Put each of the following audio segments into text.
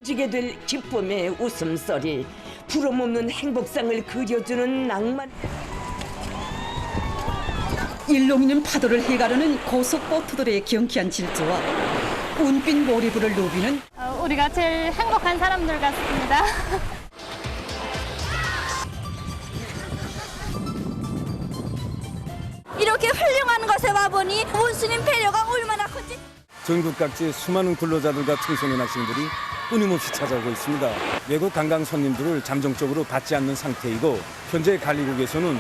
지게 될 기쁨의 웃음소리, 부러먹는 행복상을 그려주는 낭만. 일롱이는 파도를 해가르는 고속보트들의 경쾌한 질주와 운빛 모리부를 누비는 우리가 제일 행복한 사람들 같습니다. 이렇게 훌륭한 곳에 와보니 원수님 배려가 얼마나 큰지. 전국 각지 수많은 근로자들과 청소년 학생들이 끊임없이 찾아오고 있습니다. 외국 관광 손님들을 잠정적으로 받지 않는 상태이고 현재 관리국에서는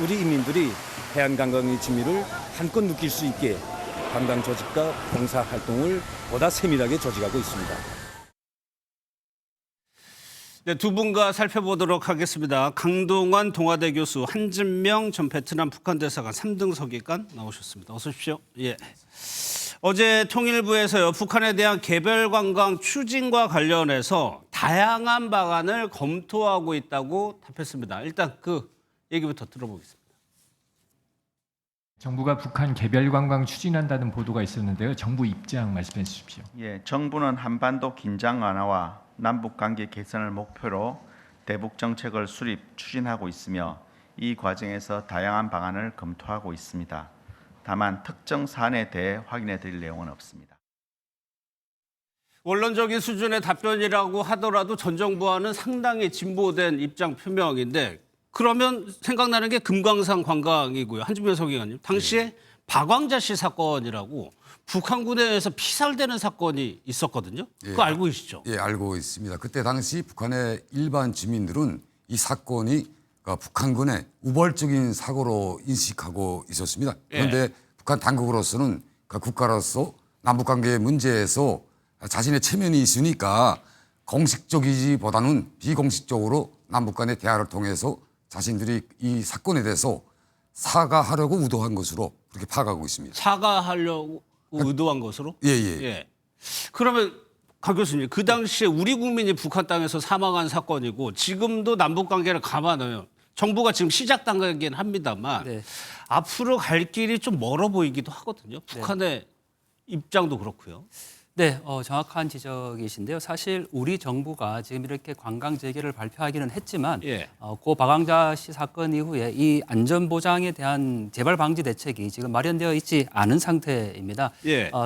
우리 인민들이 해안 관광의 진미를 한껏 느낄 수 있게 관광 조직과 봉사 활동을 보다 세밀하게 조직하고 있습니다. 네, 두 분과 살펴보도록 하겠습니다. 강동원 동아대 교수, 한진명 전 베트남 북한 대사관 3등 서기관 나오셨습니다. 어서 오십시오. 예. 어제 통일부에서요, 북한에 대한 개별 관광 추진과 관련해서 다양한 방안을 검토하고 있다고 답했습니다. 일단 그 얘기부터 들어보겠습니다. 정부가 북한 개별 관광 추진한다는 보도가 있었는데요. 정부 입장 말씀해 주십시오. 예, 정부는 한반도 긴장 완화와 남북 관계 개선을 목표로 대북 정책을 수립 추진하고 있으며 이 과정에서 다양한 방안을 검토하고 있습니다. 다만 특정 사안에 대해 확인해 드릴 내용은 없습니다. 원론적인 수준의 답변이라고 하더라도 전 정부와는 상당히 진보된 입장 표명인데, 그러면 생각나는 게 금강산 관광이고요. 한진명 서기관님, 당시에 박광자 씨 사건이라고 북한군에서 피살되는 사건이 있었거든요. 그거 알고 계시죠? 예, 알고 있습니다. 그때 당시 북한의 일반 주민들은 이 사건이 북한군의 우발적인 사고로 인식하고 있었습니다. 그런데 북한 당국으로서는 국가로서 남북관계 문제에서 자신의 체면이 있으니까 공식적이지보다는 비공식적으로 남북 간의 대화를 통해서 자신들이 이 사건에 대해서 사과하려고 의도한 것으로 그렇게 파악하고 있습니다. 사과하려고 의도한 것으로? 예. 그러면 강 교수님, 그 당시에 우리 국민이 북한 땅에서 사망한 사건이고 지금도 남북 관계를 감안하면 정부가 지금 시작 단계긴 합니다만 앞으로 갈 길이 좀 멀어 보이기도 하거든요. 북한의 입장도 그렇고요. 네, 정확한 지적이신데요. 사실 우리 정부가 지금 이렇게 관광 재개를 발표하기는 했지만 고 박광자 씨 사건 이후에 이 안전보장에 대한 재발 방지 대책이 지금 마련되어 있지 않은 상태입니다.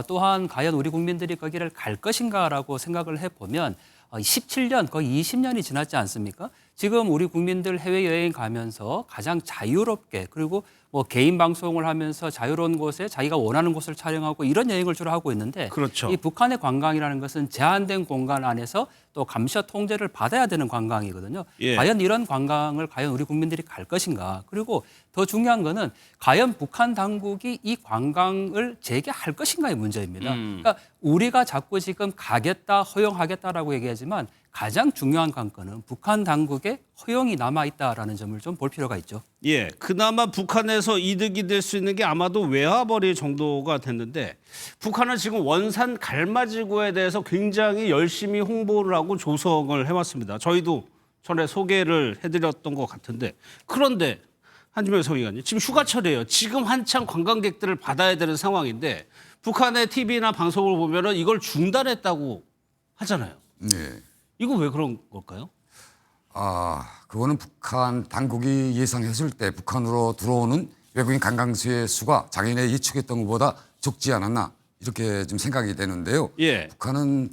또한 과연 우리 국민들이 거기를 갈 것인가라고 생각을 해보면 17년, 거의 20년이 지났지 않습니까? 지금 우리 국민들 해외여행 가면서 가장 자유롭게, 그리고 뭐 개인 방송을 하면서 자유로운 곳에 자기가 원하는 곳을 촬영하고 이런 여행을 주로 하고 있는데, 이 북한의 관광이라는 것은 제한된 공간 안에서 또 감시와 통제를 받아야 되는 관광이거든요. 과연 이런 관광을 과연 우리 국민들이 갈 것인가? 그리고 더 중요한 거는 과연 북한 당국이 이 관광을 재개할 것인가의 문제입니다. 그러니까 우리가 자꾸 지금 가겠다, 허용하겠다라고 얘기하지만 가장 중요한 관건은 북한 당국의 허용이 남아있다라는 점을 좀 볼 필요가 있죠. 그나마 북한에서 이득이 될 수 있는 게 아마도 외화벌이 정도가 됐는데, 북한은 지금 원산 갈마지구에 대해서 굉장히 열심히 홍보를 하고 조성을 해왔습니다. 저희도 전에 소개를 해드렸던 것 같은데, 그런데 한진명 서기관님, 지금 휴가철이에요. 지금 한창 관광객들을 받아야 되는 상황인데 북한의 TV나 방송을 보면은 이걸 중단했다고 하잖아요. 이거 왜 그런 걸까요? 그거는 북한 당국이 예상했을 때 북한으로 들어오는 외국인 관광객의 수가 자기네 예측했던 것보다 적지 않았나, 이렇게 좀 생각이 되는데요. 북한은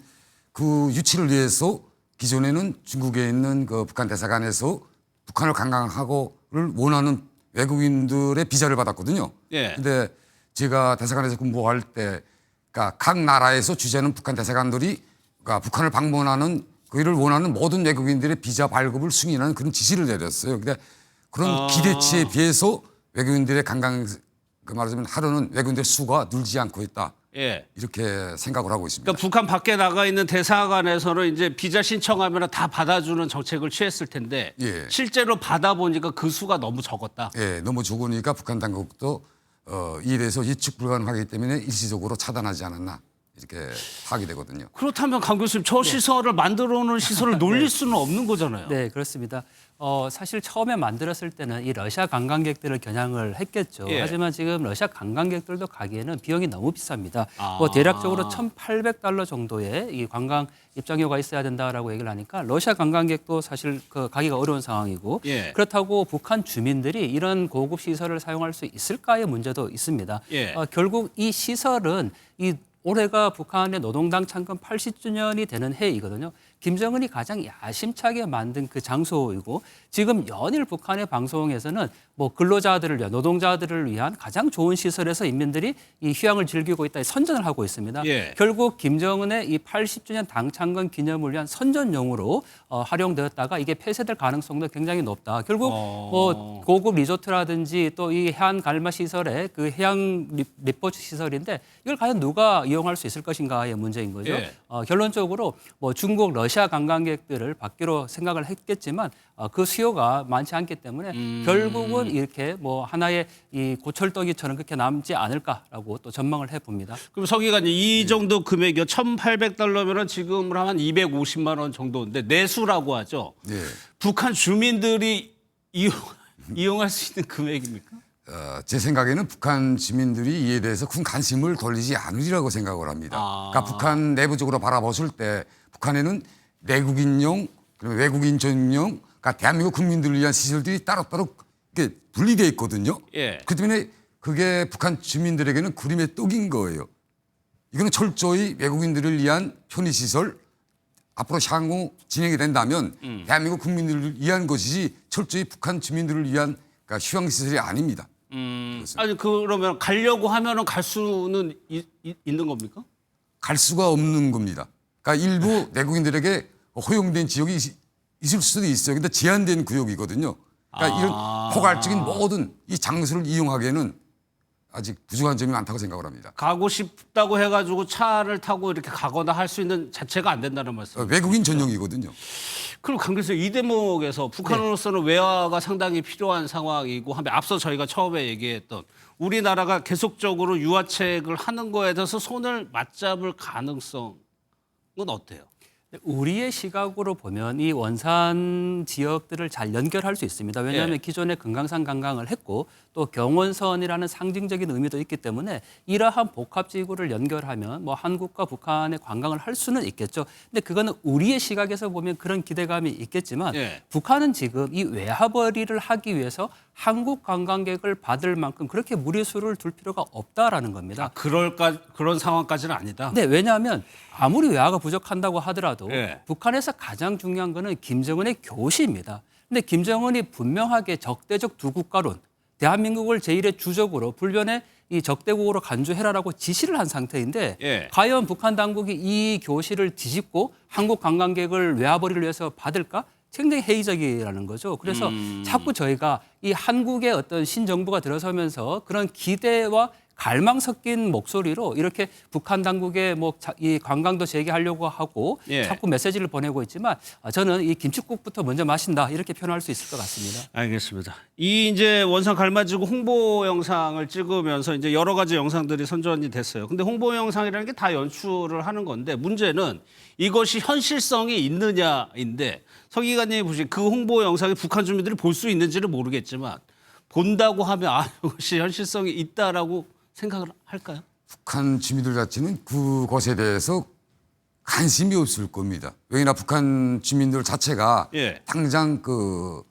그 유치를 위해서 기존에는 중국에 있는 그 북한 대사관에서 북한을 관광하고를 원하는 외국인들의 비자를 받았거든요. 근데 제가 대사관에서 근무할 때 각 나라에서 주재하는 북한 대사관들이 북한을 방문하는 그를 원하는 모든 외국인들의 비자 발급을 승인하는 그런 지시를 내렸어요. 근데 그런 기대치에 비해서 외국인들의 관광, 말하자면 하루는 외국인들의 수가 늘지 않고 있다. 이렇게 생각을 하고 있습니다. 그러니까 북한 밖에 나가 있는 대사관에서는 이제 비자 신청하면 다 받아주는 정책을 취했을 텐데 실제로 받아보니까 그 수가 너무 적었다. 너무 적으니까 북한 당국도 이에 대해서 예측 불가능하기 때문에 일시적으로 차단하지 않았나, 이렇게 하게 되거든요. 그렇다면 강 교수님 저 시설을 만들어 놓은 시설을 놀릴 수는 없는 거잖아요. 네, 그렇습니다. 사실 처음에 만들었을 때는 이 러시아 관광객들을 겨냥을 했겠죠. 예. 하지만 지금 러시아 관광객들도 가기에는 비용이 너무 비쌉니다. 대략적으로 $1,800 정도의 이 관광 입장료가 있어야 된다라고 얘기를 하니까 러시아 관광객도 사실 그 가기가 어려운 상황이고 예. 그렇다고 북한 주민들이 이런 고급 시설을 사용할 수 있을까의 문제도 있습니다. 예. 결국 이 시설은 올해가 북한의 노동당 창건 80주년이 되는 해이거든요. 김정은이 가장 야심차게 만든 그 장소이고 지금 연일 북한의 방송에서는 뭐 근로자들을 위한 노동자들을 위한 가장 좋은 시설에서 인민들이 이 휴양을 즐기고 있다 선전을 하고 있습니다. 예. 결국 김정은의 이 80주년 당 창건 기념을 위한 선전용으로 활용되었다가 이게 폐쇄될 가능성도 굉장히 높다. 결국 뭐 고급 리조트라든지 또 이 해안 갈마 시설의 그 해양 리포츠 시설인데 이걸 과연 누가 이용할 수 있을 것인가의 문제인 거죠. 예. 결론적으로 뭐 중국, 러시아 관광객들을 받기로 생각을 했겠지만 그 수요가 많지 않기 때문에 결국은 이렇게 뭐 하나의 이 고철떡이처럼 그렇게 남지 않을까라고 또 전망을 해봅니다. 그럼 서 기관님 이 정도 금액이요. $1,800면은 지금으로 하면 250만 원 정도인데 내수라고 하죠. 네. 북한 주민들이 이용할 수 있는 금액입니까? 제 생각에는 북한 주민들이 이에 대해서 큰 관심을 돌리지 않으리라고 생각을 합니다. 그러니까 북한 내부적으로 바라봤을 때 북한에는 내국인용, 그리고 외국인 전용, 그러니까 대한민국 국민들을 위한 시설들이 따로따로 이렇게 분리되어 있거든요. 예. 그 때문에 그게 북한 주민들에게는 그림의 떡인 거예요. 이거는 철저히 외국인들을 위한 편의시설, 앞으로 향후 진행이 된다면 대한민국 국민들을 위한 것이지 철저히 북한 주민들을 위한 그러니까 휴양시설이 아닙니다. 아니 그러면 가려고 하면은 갈 수는 있는 겁니까? 갈 수가 없는 겁니다. 그러니까 일부 내국인들에게 허용된 지역이 있을 수도 있어요. 근데 제한된 구역이거든요. 그러니까 이런 포괄적인 모든 이 장소를 이용하기에는 아직 부족한 점이 많다고 생각을 합니다. 가고 싶다고 해가지고 차를 타고 이렇게 가거나 할 수 있는 자체가 안 된다는 말씀. 외국인 전용이거든요. 그럼 강 교수님 이 대목에서 북한으로서는 외화가 상당히 필요한 상황이고 하면 앞서 저희가 처음에 얘기했던 우리나라가 계속적으로 유화책을 하는 거에 대해서 손을 맞잡을 가능성은 어때요? 우리의 시각으로 보면 이 원산 지역들을 잘 연결할 수 있습니다. 왜냐하면 기존에 금강산 관광을 했고 또 경원선이라는 상징적인 의미도 있기 때문에 이러한 복합지구를 연결하면 뭐 한국과 북한의 관광을 할 수는 있겠죠. 근데 그거는 우리의 시각에서 보면 그런 기대감이 있겠지만 북한은 지금 이 외화벌이를 하기 위해서 한국 관광객을 받을 만큼 그렇게 무리수를 둘 필요가 없다라는 겁니다. 그런 상황까지는 아니다. 네, 왜냐하면 아무리 외화가 부족한다고 하더라도 북한에서 가장 중요한 거는 김정은의 교시입니다. 근데 김정은이 분명하게 적대적 두 국가론, 대한민국을 제1의 주적으로 불변의 이 적대국으로 간주해라라고 지시를 한 상태인데 과연 북한 당국이 이 교시를 뒤집고 한국 관광객을 외화벌이를 위해서 받을까? 굉장히 회의적이라는 거죠. 그래서 자꾸 저희가 이 한국의 어떤 신정부가 들어서면서 그런 기대와 갈망 섞인 목소리로 이렇게 북한 당국에 뭐 이 관광도 재개하려고 하고 자꾸 메시지를 보내고 있지만 저는 이 김칫국부터 먼저 마신다 이렇게 표현할 수 있을 것 같습니다. 알겠습니다. 이 이제 원산 갈마지구 홍보 영상을 찍으면서 이제 여러 가지 영상들이 선전이 됐어요. 근데 홍보 영상이라는 게 다 연출을 하는 건데 문제는 이것이 현실성이 있느냐인데 서 기관님이 보신 그 홍보 영상이 북한 주민들이 볼 수 있는지는 모르겠지만 본다고 하면 이것이 현실성이 있다라고 생각을 할까요? 북한 주민들 자체는 그것에 대해서 관심이 없을 겁니다. 왜냐하나 북한 주민들 자체가 당장 그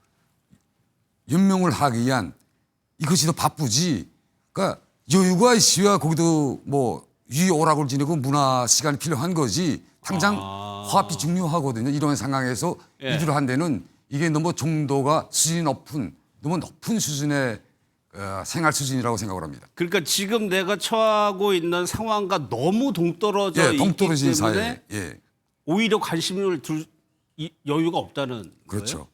연명을 하기 위한 이것이 더 바쁘지. 그러니까 여유가 있어야 거기도 뭐 유오락을 지내고 문화 시간이 필요한 거지. 당장 화합이 중요하거든요. 이런 상황에서 이들을 한 데는 이게 너무 정도가 수준이 너무 높은 수준의 생활 수준이라고 생각을 합니다. 그러니까 지금 내가 처하고 있는 상황과 너무 동떨어져 있기 동떨어진 때문에 사회에 오히려 관심을 둘 여유가 없다는 그렇죠. 거예요?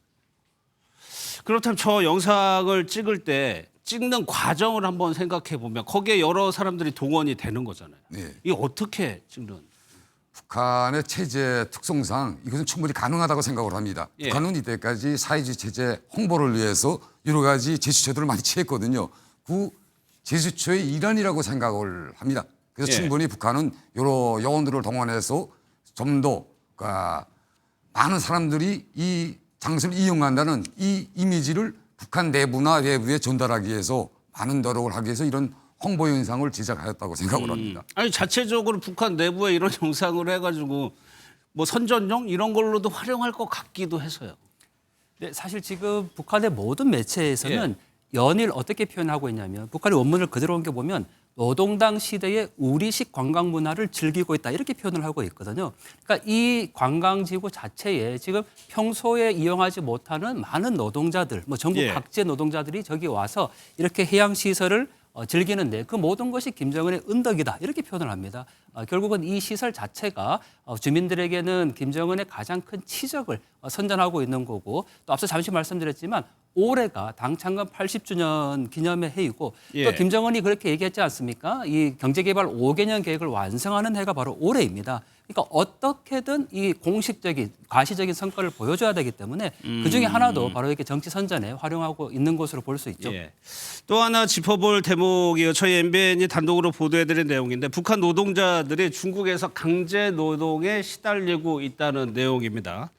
그렇다면 저 영상을 찍을 때 찍는 과정을 한번 생각해 보면 거기에 여러 사람들이 동원이 되는 거잖아요. 이게 어떻게 찍는? 북한의 체제 특성상 이것은 충분히 가능하다고 생각을 합니다. 북한은 이때까지 사회주의 체제 홍보를 위해서 여러 가지 제스처들을 많이 취했거든요. 그 제스처의 일환이라고 생각을 합니다. 그래서 예. 충분히 북한은 여러 요원들을 동원해서 좀 더 많은 사람들이 이 장소를 이용한다는 이 이미지를 북한 내부나 외부에 전달하기 위해서 많은 노력을 하기 위해서 이런 홍보 영상을 제작하였다고 생각을 합니다. 아니 자체적으로 북한 내부에 이런 영상을 해가지고 뭐 선전용 이런 걸로도 활용할 것 같기도 해서요. 네, 사실 지금 북한의 모든 매체에서는 연일 어떻게 표현하고 있냐면 북한의 원문을 그대로 옮겨보면 노동당 시대의 우리식 관광 문화를 즐기고 있다 이렇게 표현을 하고 있거든요. 그러니까 이 관광지구 자체에 지금 평소에 이용하지 못하는 많은 노동자들, 뭐 전국 각지의 노동자들이 저기 와서 이렇게 해양 시설을 즐기는데 그 모든 것이 김정은의 은덕이다 이렇게 표현을 합니다. 결국은 이 시설 자체가 주민들에게는 김정은의 가장 큰 치적을 선전하고 있는 거고 또 앞서 잠시 말씀드렸지만 올해가 당 창건 80주년 기념의 해이고 또 김정은이 그렇게 얘기했지 않습니까? 이 경제개발 5개년 계획을 완성하는 해가 바로 올해입니다. 그러니까 어떻게든 이 공식적인 과시적인 성과를 보여줘야 되기 때문에 그중에 하나도 바로 이렇게 정치 선전에 활용하고 있는 것으로 볼 수 있죠. 또 하나 짚어볼 대목이 저희 MBN이 단독으로 보도해드린 내용인데 북한 노동자들이 중국에서 강제 노동에 시달리고 있다는 내용입니다.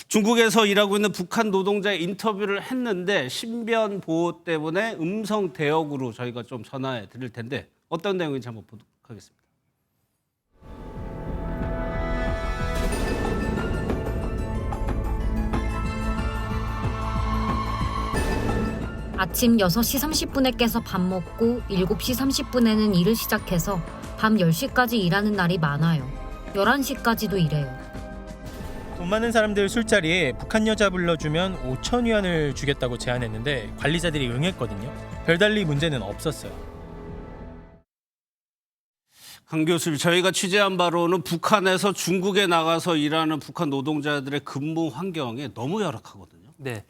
중국에서 일하고 있는 북한 노동자의 인터뷰를 했는데 신변 보호 때문에 음성 대역으로 저희가 좀 전화해 드릴 텐데 어떤 내용인지 한번 보도록 하겠습니다. 아침 6시 30분에 깨서 밥 먹고 7시 30분에는 일을 시작해서 밤 10시까지 일하는 날이 많아요. 11시까지도 일해요. 돈 많은 사람들 술자리에 북한 여자 불러주면 5,000위안을 주겠다고 제안했는데 관리자들이 응했거든요. 별달리 문제는 없었어요. 강 교수님, 저희가 취재한 바로는 북한에서 중국에 나가서 일하는 북한 노동자들의 근무 환경이 너무 열악하거든요. 네.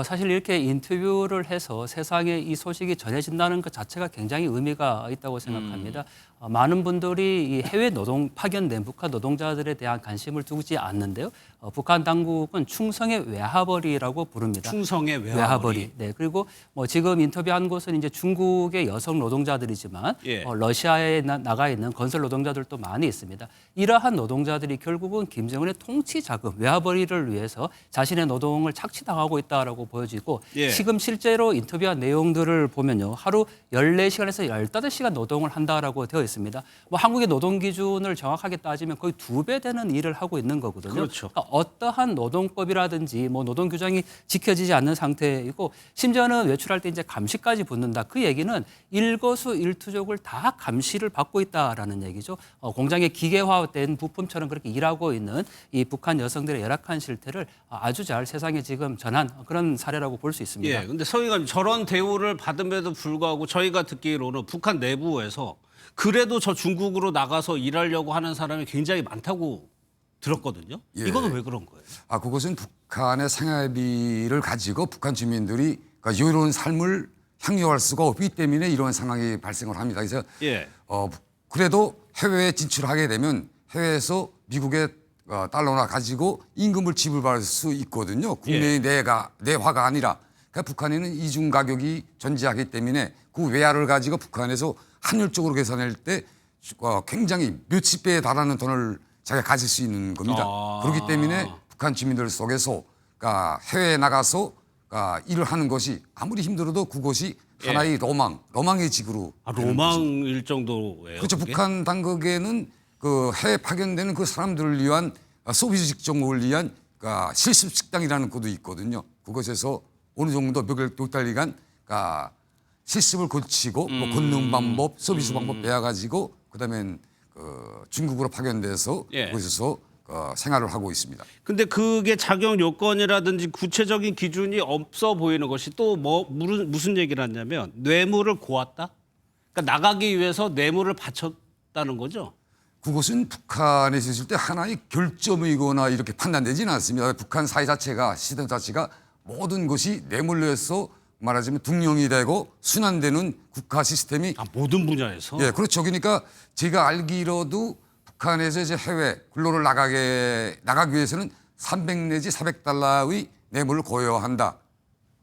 사실 이렇게 인터뷰를 해서 세상에 이 소식이 전해진다는 것 자체가 굉장히 의미가 있다고 생각합니다. 많은 분들이 이 해외 노동 파견된 북한 노동자들에 대한 관심을 두지 않는데요. 북한 당국은 충성의 외화벌이라고 부릅니다. 충성의 외화벌이. 네. 그리고 뭐 지금 인터뷰한 곳은 이제 중국의 여성 노동자들이지만 러시아에 나가 있는 건설 노동자들도 많이 있습니다. 이러한 노동자들이 결국은 김정은의 통치 자금, 외화벌이를 위해서 자신의 노동을 착취당하고 있다라고 보여지고 지금 실제로 인터뷰한 내용들을 보면요. 하루 14시간에서 15시간 노동을 한다라고 되어 있습니다. 뭐 한국의 노동 기준을 정확하게 따지면 거의 2배 되는 일을 하고 있는 거거든요. 그렇죠. 그러니까 어떠한 노동법이라든지 뭐 노동 규정이 지켜지지 않는 상태이고 심지어는 외출할 때 이제 감시까지 붙는다. 그 얘기는 일거수일투족을 다 감시를 받고 있다라는 얘기죠. 공장에 기계화된 부품처럼 그렇게 일하고 있는 이 북한 여성들의 열악한 실태를 아주 잘 세상에 지금 전한 그런 사례라고 볼 수 있습니다. 그런데 서희가 저런 대우를 받음에도 불구하고 저희가 듣기로는 북한 내부에서 그래도 저 중국으로 나가서 일하려고 하는 사람이 굉장히 많다고 들었거든요. 이거는 왜 그런 거예요? 그것은 북한의 생활비를 가지고 북한 주민들이 여유로운 삶을 향유할 수가 없기 때문에 이런 상황이 발생을 합니다. 그래서 그래도 해외에 진출하게 되면 해외에서 미국의 달러나 가지고 임금을 지불받을 수 있거든요. 국내의 내화가 아니라. 그러니까 북한에는 이중 가격이 존재하기 때문에 그 외화를 가지고 북한에서 환율적으로 계산할 때 굉장히 몇십 배에 달하는 돈을 자기가 가질 수 있는 겁니다. 그렇기 때문에 북한 주민들 속에서 해외에 나가서 일을 하는 것이 아무리 힘들어도 그것이 하나의 로망의 직으로. 로망일 정도예요? 그렇죠. 그게? 북한 당국에는 그 해외 파견되는 그 사람들을 위한 서비스 직종을 위한 실습 식당이라는 것도 있거든요. 그것에서 어느 정도 몇 달간 실습을 거치고 뭐 걷는 방법, 서비스 방법 배워가지고 그다음엔 중국으로 파견돼서 그곳에서 생활을 하고 있습니다. 근데 그게 자격 요건이라든지 구체적인 기준이 없어 보이는 것이 또 무슨 얘기를 하냐면 뇌물을 고았다? 그러니까 나가기 위해서 뇌물을 바쳤다는 거죠? 그것은 북한에 있을 때 하나의 결점이거나 이렇게 판단되지는 않습니다. 북한 사회 자체가 시스템 자체가 모든 것이 뇌물로 해서 말하자면 둥령이 되고 순환되는 국가 시스템이 모든 분야에서? 그렇죠. 그러니까 제가 알기로도 북한에서 이제 해외 근로를 나가기 위해서는 300 내지 400달러의 뇌물을 고여야 한다.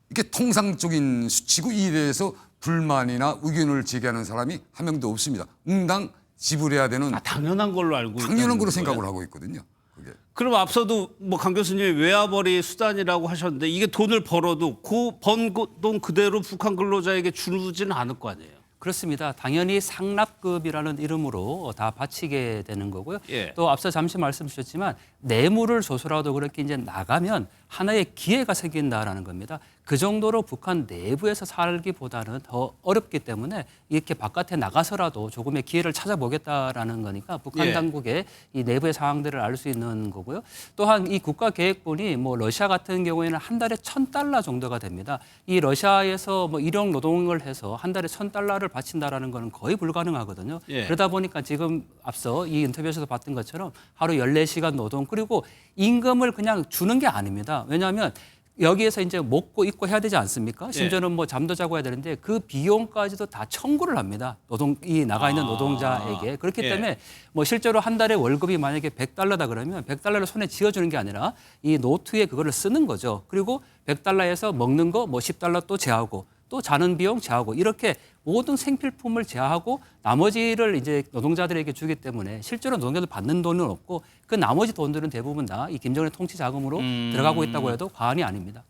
이게 통상적인 수치고 이에 대해서 불만이나 의견을 제기하는 사람이 한 명도 없습니다. 응당 지불해야 되는 당연한 걸로 알고 당연한 있다는 걸로 거예요? 생각을 하고 있거든요. 그게. 그럼 앞서도 뭐 강 교수님이 외화벌이 수단이라고 하셨는데 이게 돈을 벌어도 그 번 돈 그대로 북한 근로자에게 주지는 않을 거 아니에요? 그렇습니다. 당연히 상납급이라는 이름으로 다 바치게 되는 거고요. 예. 또 앞서 잠시 말씀 주셨지만 뇌물을 줘서라도 그렇게 이제 나가면 하나의 기회가 생긴다라는 겁니다. 그 정도로 북한 내부에서 살기보다는 더 어렵기 때문에 이렇게 바깥에 나가서라도 조금의 기회를 찾아보겠다라는 거니까 북한 예. 당국의 이 내부의 상황들을 알 수 있는 거고요. 또한 이 국가계획본이 뭐 러시아 같은 경우에는 한 달에 $1,000 정도가 됩니다. 이 러시아에서 뭐 일용 노동을 해서 한 달에 $1,000를 바친다라는 거는 거의 불가능하거든요. 예. 그러다 보니까 지금 앞서 이 인터뷰에서도 봤던 것처럼 하루 14시간 노동 그리고 임금을 그냥 주는 게 아닙니다. 왜냐하면 여기에서 이제 먹고 입고 해야 되지 않습니까? 심지어는 뭐 잠도 자고 해야 되는데 그 비용까지도 다 청구를 합니다. 이 나가 있는 노동자에게. 그렇기 예. 때문에 뭐 실제로 한 달에 월급이 만약에 $100다 그러면 $100를 손에 쥐어주는 게 아니라 이 노트에 그거를 쓰는 거죠. 그리고 $100에서 먹는 거 뭐 $10 또 제하고 또 자는 비용 제하고 이렇게 모든 생필품을 제하고 나머지를 이제 노동자들에게 주기 때문에 실제로 노동자들 받는 돈은 없고 그 나머지 돈들은 대부분 다 이 김정은의 통치 자금으로 들어가고 있다고 해도 과언이 아닙니다.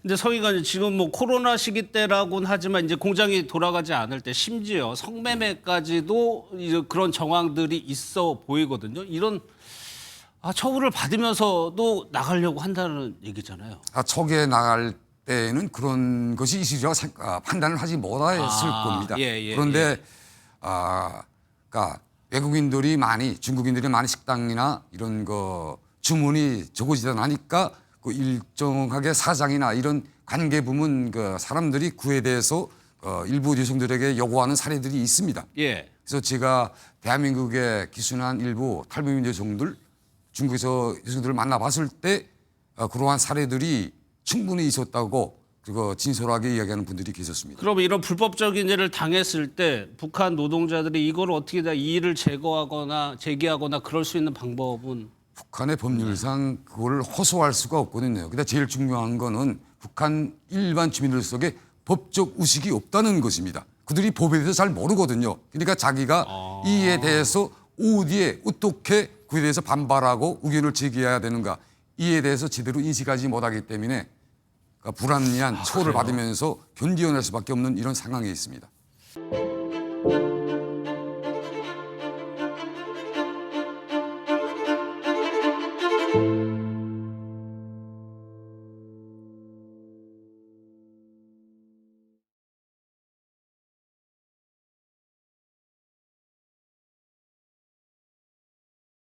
근데 서기관님 지금 뭐 코로나 시기 때라고는 하지만 이제 공장이 돌아가지 않을 때 심지어 성매매까지도 이제 그런 정황들이 있어 보이거든요. 이런 처우를 받으면서도 나가려고 한다는 얘기잖아요. 초기에 나갈 때는 그런 것이 있으리라고 판단을 하지 못했을 겁니다. 그런데 그러니까 외국인들이 많이 중국인들이 많이 식당이나 이런 거 주문이 적어지다 나니까 그 일정하게 사장이나 이런 관계 부문 그 사람들이 그에 대해서 일부 여성들에게 요구하는 사례들이 있습니다. 예. 그래서 제가 대한민국에 기순한 일부 탈북민 여성들 중국에서 여성들을 만나봤을 때 그러한 사례들이 충분히 있었다고 그거 진솔하게 이야기하는 분들이 계셨습니다. 그럼 이런 불법적인 일을 당했을 때 북한 노동자들이 이걸 어떻게 다 이 일을 제기하거나 그럴 수 있는 방법은? 북한의 법률상 그걸 호소할 수가 없거든요. 근데 제일 중요한 거는 북한 일반 주민들 속에 법적 의식이 없다는 것입니다. 그들이 법에 대해서 잘 모르거든요. 그러니까 자기가 이에 대해서 어디에 어떻게 그에 대해서 반발하고 의견을 제기해야 되는가 이에 대해서 제대로 인식하지 못하기 때문에 불합리한 처우를 받으면서 견디어낼 수밖에 없는 이런 상황에 있습니다.